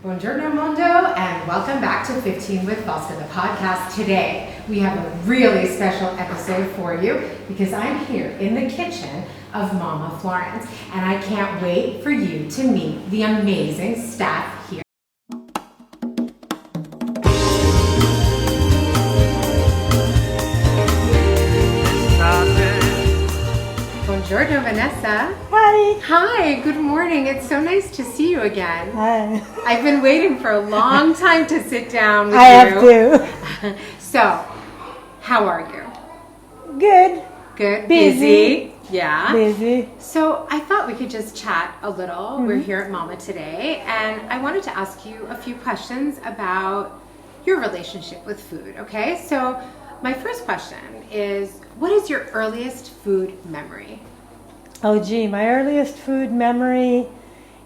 Buongiorno Mondo, and welcome back to 15 with Falsa, the podcast. Today, we have a really special episode for you because I'm here in the kitchen of Mama Florence, and I can't wait for you to meet the amazing staff here. Buongiorno, Vanessa. Hi. Hi, good morning. It's so nice to see you again. Hi. I've been waiting for a long time to sit down with you. I have to. So, how are you? Good. Good. Busy. Yeah. Busy. So, I thought we could just chat a little. We're here at Mama today, and I wanted to ask you a few questions about your relationship with food, okay? So, my first question is, what is your earliest food memory? Oh, gee, my earliest food memory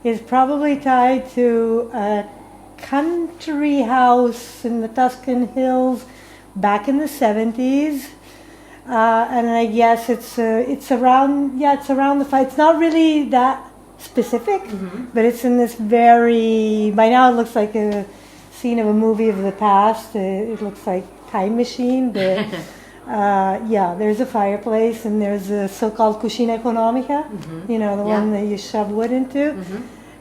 is probably tied to a country house in the Tuscan hills back in the 70s. And I guess it's around the fight. It's not really that specific, but it's in this by now it looks like a scene of a movie of the past. It looks like Time Machine, but there's a fireplace and there's a so-called cuisine economica, the one that you shove wood into.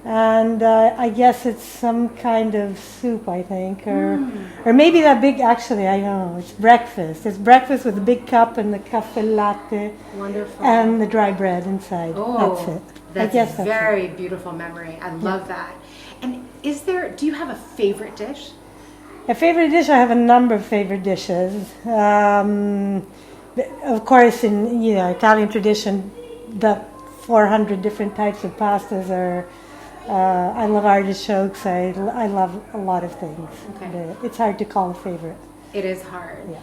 And I guess it's some kind of soup, I think, or maybe that big, actually, I don't know, it's breakfast. It's breakfast with a big cup and the caffè latte. Wonderful. And the dry bread inside. Oh, that's it. That's a very beautiful memory. I love that. And do you have a favorite dish? A favorite dish? I have a number of favorite dishes. Of course, in Italian tradition, the 400 different types of pastas are. I love artichokes. I love a lot of things. Okay. It's hard to call a favorite. It is hard. Yeah.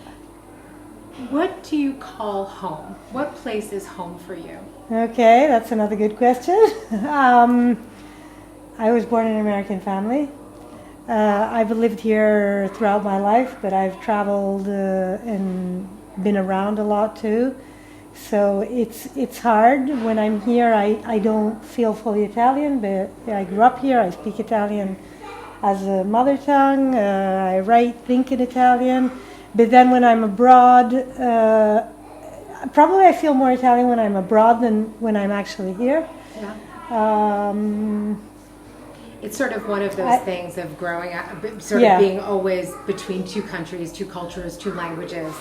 What do you call home? What place is home for you? Okay, that's another good question. I was born in an American family. I've lived here throughout my life, but I've traveled and been around a lot too. So it's hard when I'm here. I don't feel fully Italian, but I grew up here. I speak Italian as a mother tongue. I write, think in Italian. But then when I'm abroad, probably I feel more Italian when I'm abroad than when I'm actually here. Yeah. It's sort of one of those things of growing up, of being always between two countries, two cultures, two languages.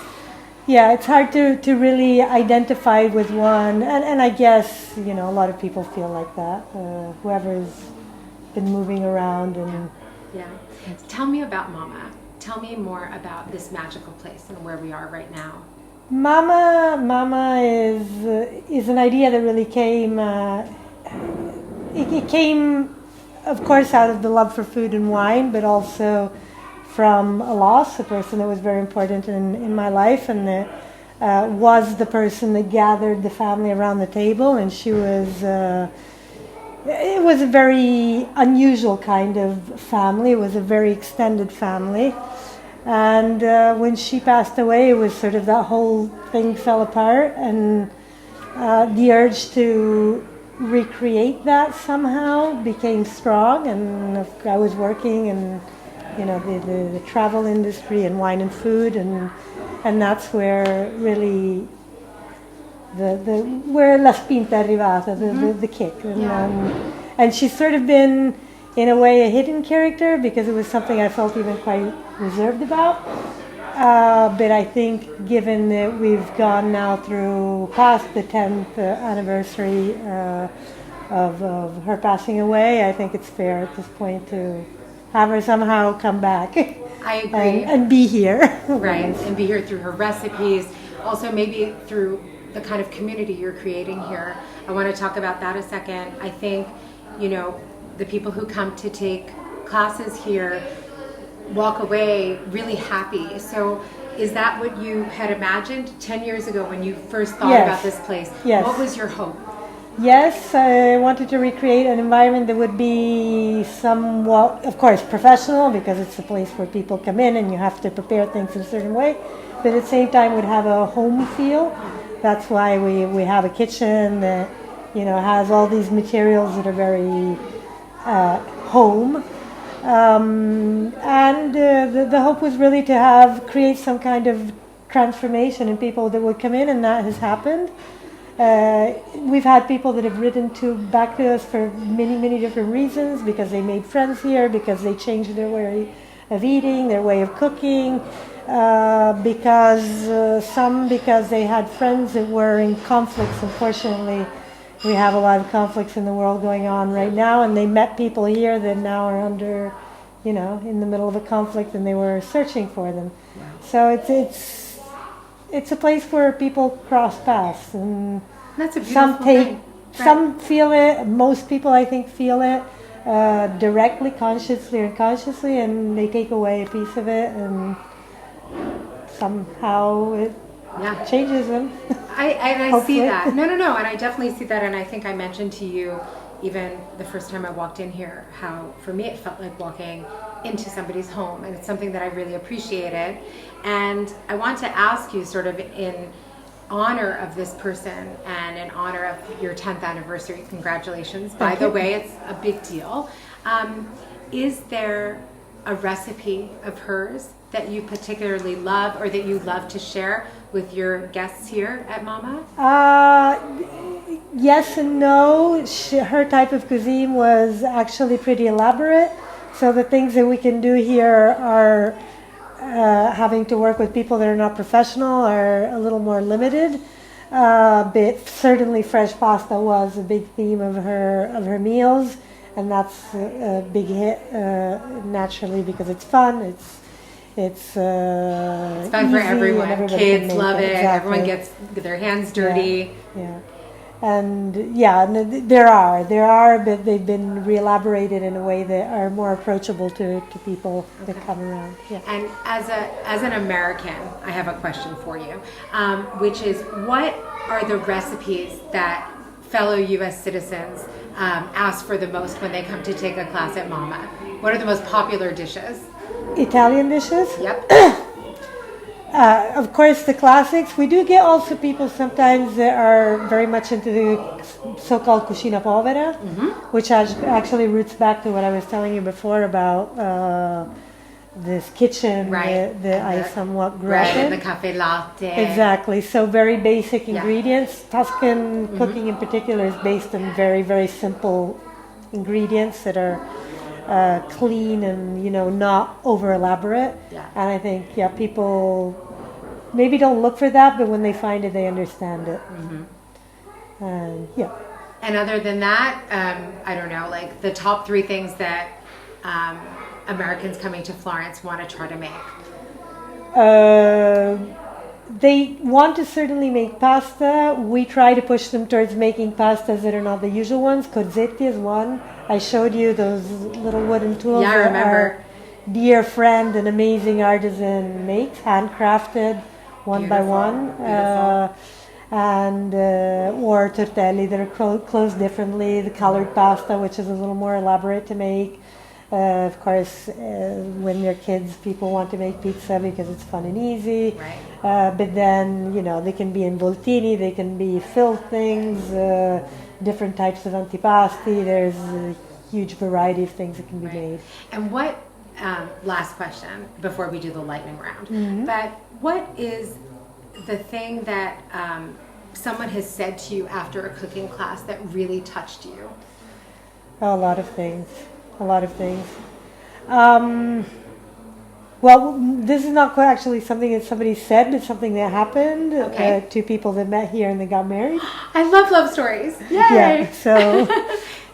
Yeah, it's hard to really identify with one, and I guess, a lot of people feel like that, whoever's been moving around. And yeah. Tell me about Mama. Tell me more about this magical place and where we are right now. Mama is an idea that really came, it came, of course, out of the love for food and wine, but also from a loss, a person that was very important in my life, and that was the person that gathered the family around the table. And she was, it was a very unusual kind of family. It was a very extended family. And when she passed away, it was sort of that whole thing fell apart, and the urge to recreate that somehow became strong. And I was working in the travel industry and wine and food, and that's where really where la spinta è arrivata, the kick. And she's sort of been, in a way, a hidden character because it was something I felt even quite reserved about. But I think given that we've gone now past the 10th anniversary of her passing away, I think it's fair at this point to have her somehow come back. I agree. And be here. Right, and be here through her recipes, also maybe through the kind of community you're creating here. I want to talk about that a second. I think, the people who come to take classes here walk away really happy. So is that what you had imagined 10 years ago when you first thought about this place? Yes. What was your hope? Yes, I wanted to recreate an environment that would be somewhat, of course, professional, because it's a place where people come in and you have to prepare things in a certain way, but at the same time would have a home feel. That's why we have a kitchen that, has all these materials that are very home. The hope was really to create some kind of transformation in people that would come in, and that has happened. We've had people that have written back to us for many, many different reasons, because they made friends here, because they changed their way of eating, their way of cooking, because they had friends that were in conflicts. Unfortunately, we have a lot of conflicts in the world going on right now, and they met people here that now are under, in the middle of a conflict, and they were searching for them. Wow. So it's a place where people cross paths, and that's a beautiful thing. Right. Some feel it. Most people, I think, feel it directly, consciously or unconsciously, and they take away a piece of it, and somehow it changes them. I see that. No, and I definitely see that, and I think I mentioned to you even the first time I walked in here how for me it felt like walking into somebody's home, and it's something that I really appreciated. And I want to ask you, sort of in honor of this person and in honor of your 10th anniversary, congratulations, by the way, it's a big deal. Is there a recipe of hers that you particularly love, or that you love to share with your guests here at Mama? Yes and no. Her type of cuisine was actually pretty elaborate, so the things that we can do here are having to work with people that are not professional are a little more limited. But certainly fresh pasta was a big theme of her meals, and that's a big hit naturally, because it's fun. It's fun for everyone. Kids love it. Exactly. Everyone gets their hands dirty. Yeah. And there are, but they've been re-elaborated in a way that are more approachable to people that come around. Yeah. And as an American, I have a question for you, which is, what are the recipes that fellow U.S. citizens ask for the most when they come to take a class at Mama? What are the most popular dishes? Italian dishes? Yep. Of course, the classics. We do get also people sometimes that are very much into the so-called cucina povera, which actually roots back to what I was telling you before about this kitchen that I somewhat grew up in. The cafe latte. Exactly. So very basic ingredients. Tuscan cooking in particular is based on very, very simple ingredients that are clean and not over elaborate. And I think people maybe don't look for that, but when they find it, they understand it. And other than that, I don't know, like the top 3 things that Americans coming to Florence want to try to make. They want to certainly make pasta. We try to push them towards making pastas that are not the usual ones. Cozzetti is one. I showed you those little wooden tools. Yeah, I remember. Our dear friend, an amazing artisan, makes, handcrafted, one by one. Or tortelli that are closed differently. The colored pasta, which is a little more elaborate to make. Of course, when they're kids, people want to make pizza because it's fun and easy. Right. But then, they can be involtini, they can be filled things, different types of antipasti. There's a huge variety of things that can be made. And what, last question before we do the lightning round, but what is the thing that someone has said to you after a cooking class that really touched you? A lot of things. Well, this is not quite actually something that somebody said, but something that happened to people that met here and they got married. I love stories. Yay! Yeah, so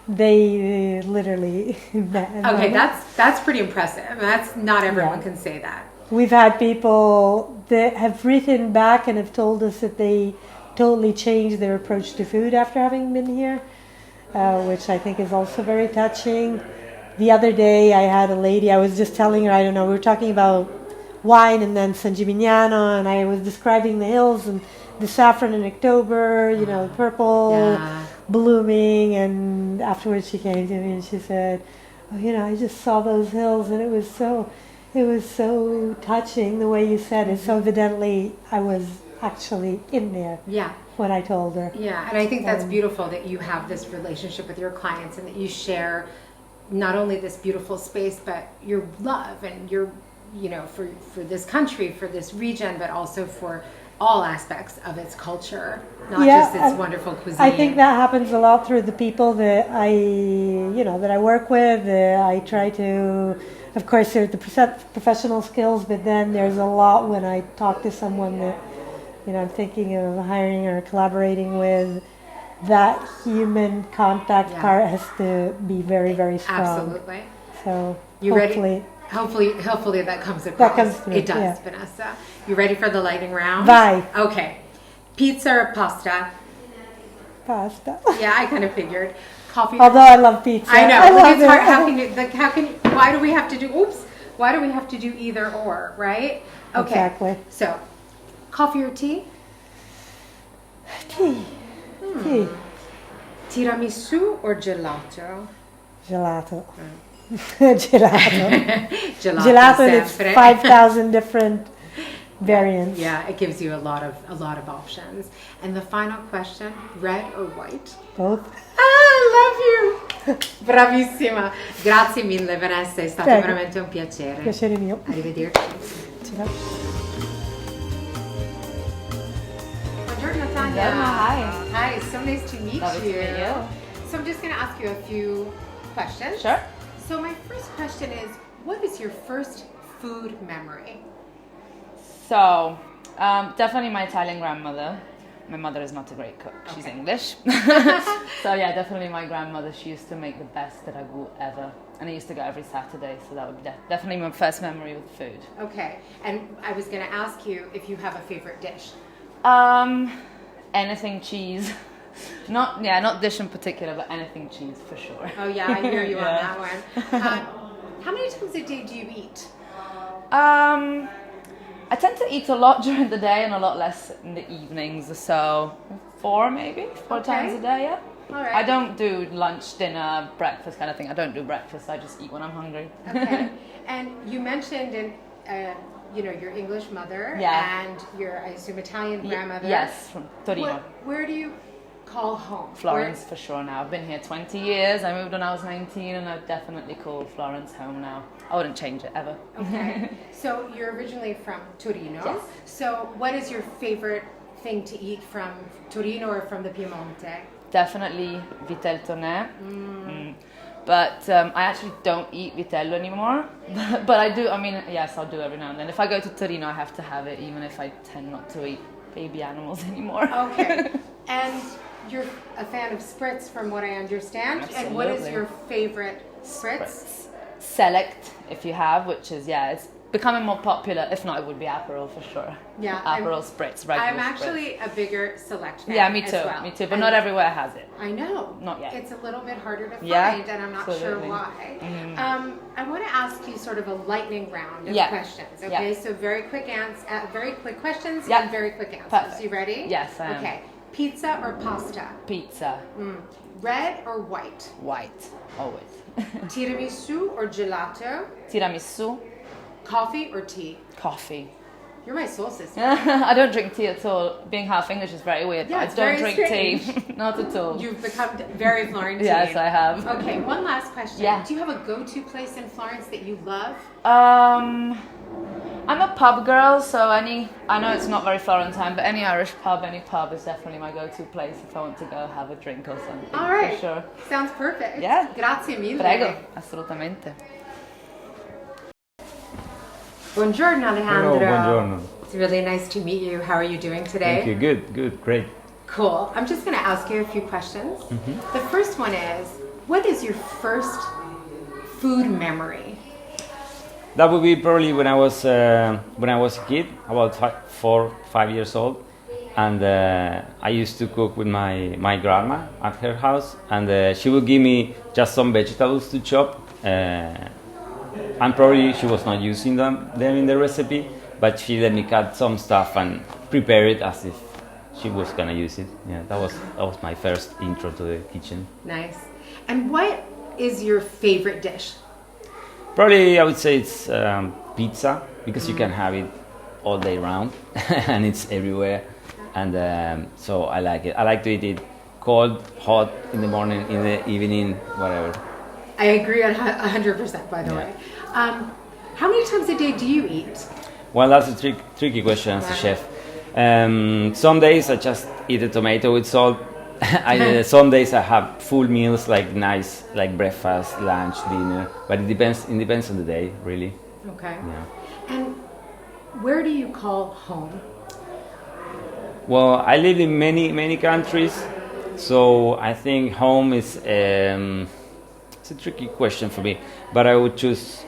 they literally met. Okay, that's pretty impressive. That's not everyone can say that. We've had people that have written back and have told us that they totally changed their approach to food after having been here, which I think is also very touching. The other day I had a lady, I was just telling her, we were talking about wine and then San Gimignano, and I was describing the hills and the saffron in October, the purple blooming, and afterwards she came to me and she said, I just saw those hills and it was so touching the way you said it. So evidently I was actually in there when I told her. Yeah, and I think that's beautiful that you have this relationship with your clients and that you share not only this beautiful space, but your love and your, for this country, for this region, but also for all aspects of its culture, not just its wonderful cuisine. I think that happens a lot through the people that I work with. I try to, of course, there's the professional skills, but then there's a lot when I talk to someone that, I'm thinking of hiring or collaborating with. That human contact part has to be very, very strong. Absolutely. So you hopefully. Ready? Hopefully that comes across. That comes through. It does, Vanessa. You ready for the lightning round? Bye. Okay. Pizza or pasta? Pasta. Yeah, I kind of figured. Coffee. Although I love pizza. I know. I love it's it. hard. How can you, why do we have to do, why do we have to do either or, right? Okay. Exactly. So, coffee or tea? Tea. Tea. Tiramisu or gelato? Gelato. Gelato. Gelato is sempre. 5,000 different variants. Yeah, it gives you a lot of options. And the final question, red or white? Both. I love you! Bravissima! Grazie mille Vanessa, è stato veramente un piacere. Piacere mio. Arrivederci. Ciao. Buongiorno Tanya. Hi. Hi, so nice to meet Lovely you. to meet you. So I'm just going to ask you a few questions. Sure. So my first question is, what is your first food memory? So, definitely my Italian grandmother. My mother is not a great cook. She's English. So yeah, definitely my grandmother. She used to make the best ragu ever. And I used to go every Saturday. So that would be definitely my first memory with food. Okay. And I was going to ask you if you have a favorite dish. Anything cheese. Not dish in particular, but anything cheese for sure. Oh yeah, I hear you on that one. How many times a day do you eat? I tend to eat a lot during the day and a lot less in the evenings. So 4 times a day, yeah. All right. I don't do lunch, dinner, breakfast kind of thing. I don't do breakfast. I just eat when I'm hungry. Okay. And you mentioned your English mother and your, I assume, Italian grandmother. Yes, from Torino. Where do you call home? Florence for sure now. I've been here 20 years. I moved when I was 19 and I definitely call Florence home now. I wouldn't change it ever. Okay. So you're originally from Torino. Yes. So what is your favorite thing to eat from Torino or from the Piemonte? Definitely vitel tonè. But I actually don't eat vitello anymore. But I do, yes, I'll do every now and then. If I go to Torino, I have to have it, even if I tend not to eat baby animals anymore. Okay. And you're a fan of spritz, from what I understand. Absolutely. And what is your favorite spritz? Select, if you have, which is, it's becoming more popular. If not, it would be Aperol for sure. Yeah. Aperol spritz, regular I'm actually a bigger Select fan. Yeah, me too. as well. Me too. But not everywhere has it. I know. Not yet. It's a little bit harder to find, Yeah, and I'm not absolutely. sure why. I want to ask you sort of a lightning round of Yeah. questions. Okay, Yeah. so very quick questions Yeah. and very quick answers. Perfect. You ready? Yes, I am. Okay. Pizza or pasta? Pizza. Red or white? White. Always. Tiramisu or gelato? Tiramisu. Coffee or tea? Coffee. You're my soul sister. I don't drink tea at all. Being half English is very weird. Yeah, I it's don't very drink strange. tea. Not at all. You've become very Florentine. Yes, I have. Okay, one last question. Yeah. Do you have a go-to place in Florence that you love? I'm a pub girl, so I know it's not very Florentine, but any Irish pub, any pub is definitely my go-to place if I want to go have a drink or something. All right. For sure. Sounds perfect. Yeah. Grazie mille. Prego, assolutamente. Buongiorno, Alessandra. Hello, buongiorno. It's really nice to meet you. How are you doing today? Thank you. Good, great. Cool. I'm just going to ask you a few questions. The first one is, what is your first food memory? That would be probably when I was a kid, about 4, 5 years old, and I used to cook with my grandma at her house, and she would give me just some vegetables to chop, and probably she was not using them in the recipe, but she let me cut some stuff and prepare it as if she was gonna use it. Yeah, that was my first intro to the kitchen. Nice. And what is your favorite dish? Probably I would say it's pizza, because you can have it all day round and it's everywhere, and so I like it. I like to eat it cold, hot, in the morning, in the evening, whatever. I agree 100%, by the way. How many times a day do you eat? Well, that's a tricky question as a chef. Some days I just eat a tomato with salt. Some days I have full meals, like nice, like breakfast, lunch, dinner. But it depends. It depends on the day, really. Okay. Yeah. And where do you call home? Well, I lived in many countries, so I think home is it's a tricky question for me. But I would choose.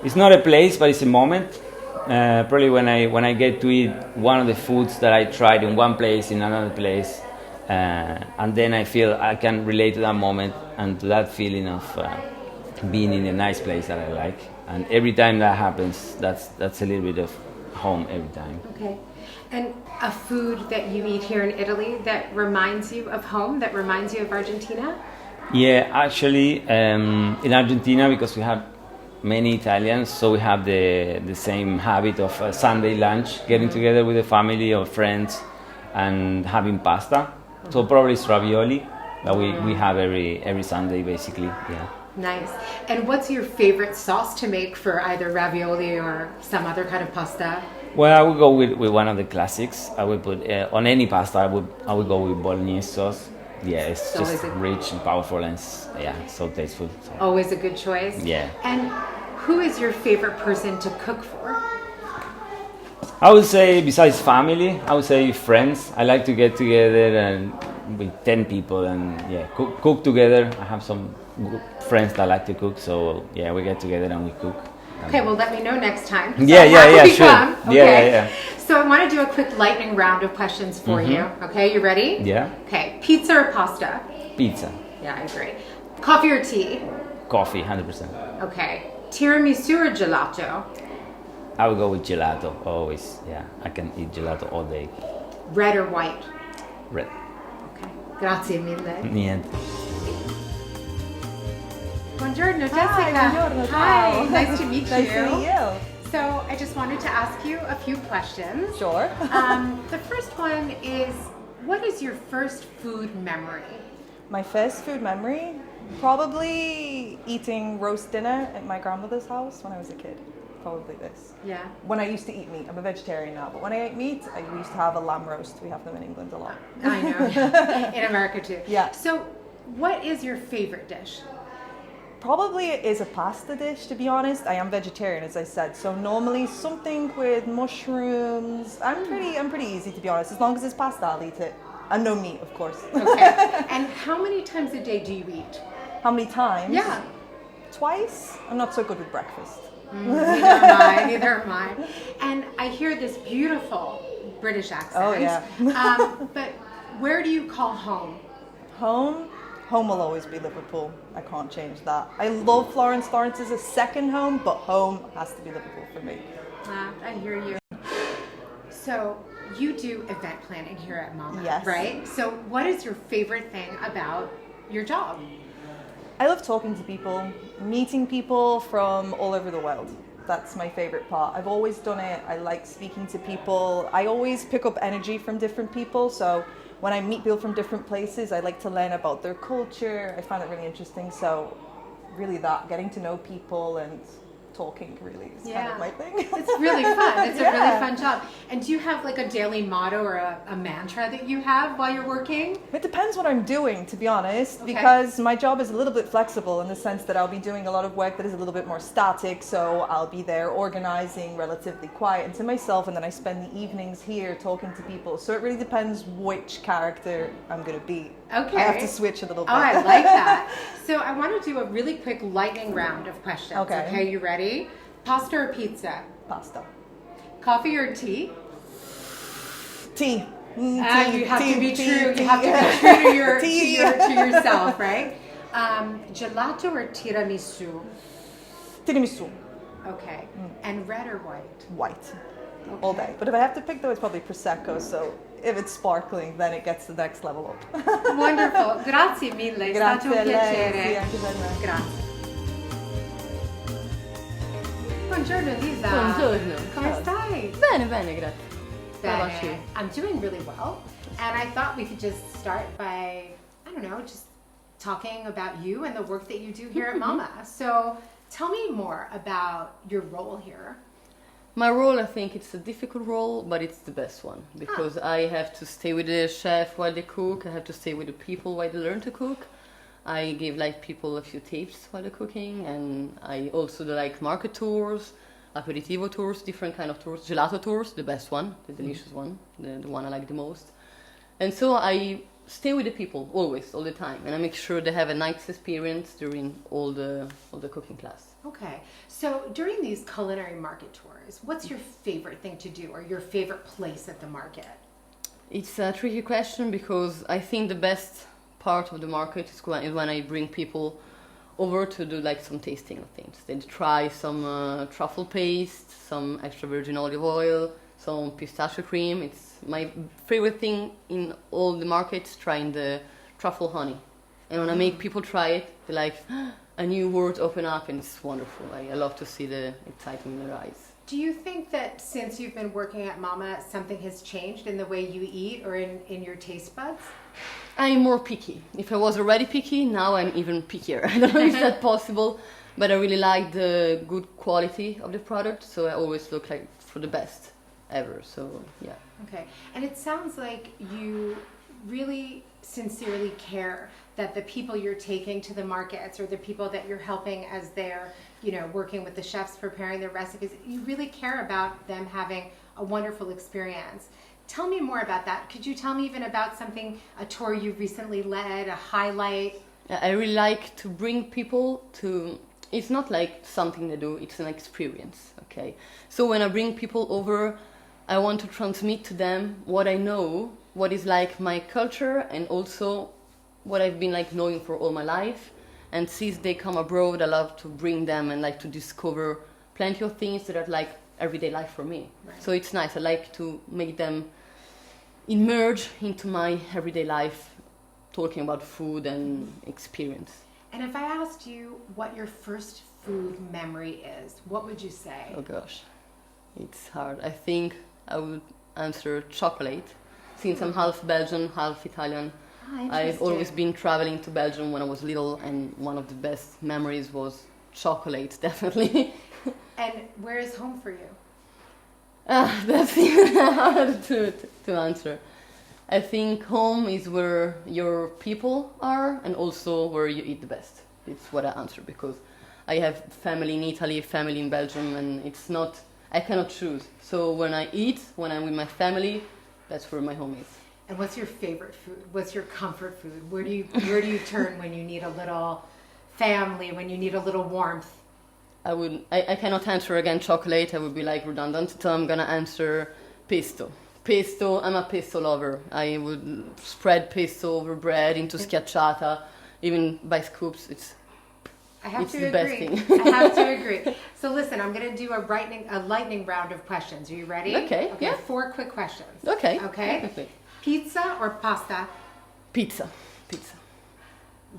It's not a place, but it's a moment. Probably when I get to eat one of the foods that I tried in one place in another place, and then I feel I can relate to that moment and to that feeling of being in a nice place that I like. And every time that happens, that's a little bit of home every time. Okay. And a food that you eat here in Italy that reminds you of home, that reminds you of Argentina? Yeah, actually, in Argentina, because we have many Italians, so we have the same habit of a Sunday lunch, getting together with the family or friends and having pasta. So probably it's ravioli that we have every Sunday, basically. Yeah. Nice. And what's your favorite sauce to make for either ravioli or some other kind of pasta? Well, I would go with one of the classics. I would put on any pasta. I would go with bolognese sauce. Yeah, it's just rich and powerful and so tasteful. So. Always a good choice. Yeah. And who is your favorite person to cook for? I would say, besides family, I would say friends. I like to get together and with 10 people and cook together. I have some friends that like to cook, so we get together and we cook. Okay, well, let me know next time. So sure. Come. Okay. Yeah. So I want to do a quick lightning round of questions for you. Okay, you ready? Yeah. Okay, pizza or pasta? Pizza. Yeah, I agree. Coffee or tea? Coffee, 100%. Okay, tiramisu or gelato? I would go with gelato, always. Yeah, I can eat gelato all day. Red or white? Red. Okay, grazie mille. Niente. Buongiorno, Jessica. Hi, buongiorno, Hi, ciao. nice to meet Nice you. to meet you. So I just wanted to ask you a few questions. Sure. The first one is, what is your first food memory? My first food memory, probably eating roast dinner at my grandmother's house when I was a kid. Probably this. Yeah. When I used to eat meat, I'm a vegetarian now, but when I ate meat, I used to have a lamb roast. We have them in England a lot. I know. In America too. Yeah. So what is your favorite dish? Probably it is a pasta dish, to be honest. I am vegetarian, as I said, so normally something with mushrooms. I'm pretty easy, to be honest. As long as it's pasta, I'll eat it, and no meat, of course. Okay. And how many times a day do you eat? How many times? Yeah. Twice. I'm not so good with breakfast. Neither am I. And I hear this beautiful British accent. Oh, yeah. But where do you call home? Home? Home will always be Liverpool. I can't change that. I love Florence. Florence is a second home, but home has to be Liverpool for me. I hear you. So you do event planning here at Mama, Yes. right? So what is your favorite thing about your job? I love talking to people, meeting people from all over the world. That's my favorite part. I've always done it. I like speaking to people. I always pick up energy from different people. So when I meet people from different places, I like to learn about their culture. I find it really interesting. So really that, getting to know people and talking really is kind of my thing. It's really fun. It's a really fun job. And do you have like a daily motto or a mantra that you have while you're working? It depends what I'm doing, to be honest, because my job is a little bit flexible in the sense that I'll be doing a lot of work that is a little bit more static, so I'll be there organizing, relatively quiet and to myself, and then I spend the evenings here talking to people. So it really depends which character I'm going to be. Okay. I have to switch a little bit. Oh, I like that. So I want to do a really quick lightning round of questions. Okay. You ready? Pasta or pizza? Pasta. Coffee or tea? Tea. You have to be true. You have to be true to yourself, right? Gelato or tiramisu? Tiramisu. Okay. And red or white? White. All day. But if I have to pick though, it's probably Prosecco. So if it's sparkling, then it gets the next level up. Wonderful. Grazie mille. È stato un piacere. Sì, anche per me. Grazie. Buongiorno Lisa. Buongiorno. Come stai? Bene, bene, grazie. How about you? I'm doing really well. And I thought we could just start by, I don't know, just talking about you and the work that you do here at Mama. So tell me more about your role here. My role, I think it's a difficult role, but it's the best one because I have to stay with the chef while they cook. I have to stay with the people while they learn to cook. I give like people a few tips while they're cooking, and I also do like market tours, aperitivo tours, different kind of tours, gelato tours, the best one, the delicious one, the one I like the most. And so I stay with the people always, all the time, and I make sure they have a nice experience during all the cooking class. Okay, so during these culinary market tours, what's your favorite thing to do or your favorite place at the market? It's a tricky question because I think the best part of the market is when I bring people over to do like some tasting of things. They try some truffle paste, some extra virgin olive oil, some pistachio cream. It's my favorite thing in all the markets, trying the truffle honey. And when I make people try it, they're like, a new world open up, and it's wonderful. I love to see the excitement in their eyes. Do you think that since you've been working at Mama, something has changed in the way you eat or in your taste buds? I'm more picky. If I was already picky, now I'm even pickier. I don't know if that's possible, but I really like the good quality of the product, so I always look like for the best ever. So yeah. Okay, and it sounds like you really sincerely care that the people you're taking to the markets or the people that you're helping as they're, working with the chefs preparing their recipes, you really care about them having a wonderful experience. Tell me more about that. Could you tell me even about a tour you recently led, a highlight? I really like to bring people to, it's not like something they do, it's an experience, okay? So when I bring people over, I want to transmit to them what I know, what is like my culture, and also what I've been like knowing for all my life. And since they come abroad, I love to bring them and like to discover plenty of things that are like everyday life for me. Right. So it's nice. I like to make them emerge into my everyday life, talking about food and experience. And if I asked you what your first food memory is, what would you say? Oh gosh, it's hard. I think I would answer chocolate, since I'm half Belgian, half Italian. I've always been traveling to Belgium when I was little, and one of the best memories was chocolate, definitely. And where is home for you? That's even hard to answer. I think home is where your people are and also where you eat the best. It's what I answer because I have family in Italy, family in Belgium, and I cannot choose. So when I eat, when I'm with my family, that's where my home is. And what's your favorite food? What's your comfort food? Where do you turn when you need a little family, when you need a little warmth? I cannot answer again chocolate. I would be like redundant. So I'm gonna answer pesto. Pesto. I'm a pesto lover. I would spread pesto over bread into schiacciata, even by scoops. It's the best thing. I have to agree. So listen, I'm going to do a lightning round of questions. Are you ready? Okay. Yeah. 4 quick questions. Okay. Okay. Pizza or pasta? Pizza.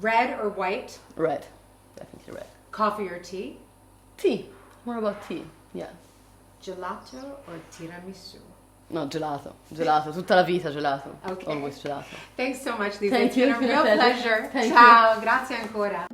Red or white? Red. Definitely red. Coffee or tea? Tea. More about tea. Yeah. Gelato or tiramisu? No, gelato. Gelato. Tutta la vita gelato. Okay. Always gelato. Thanks so much, Lisa. Thank It's you. been a real pleasure. Thank Ciao. Grazie ancora.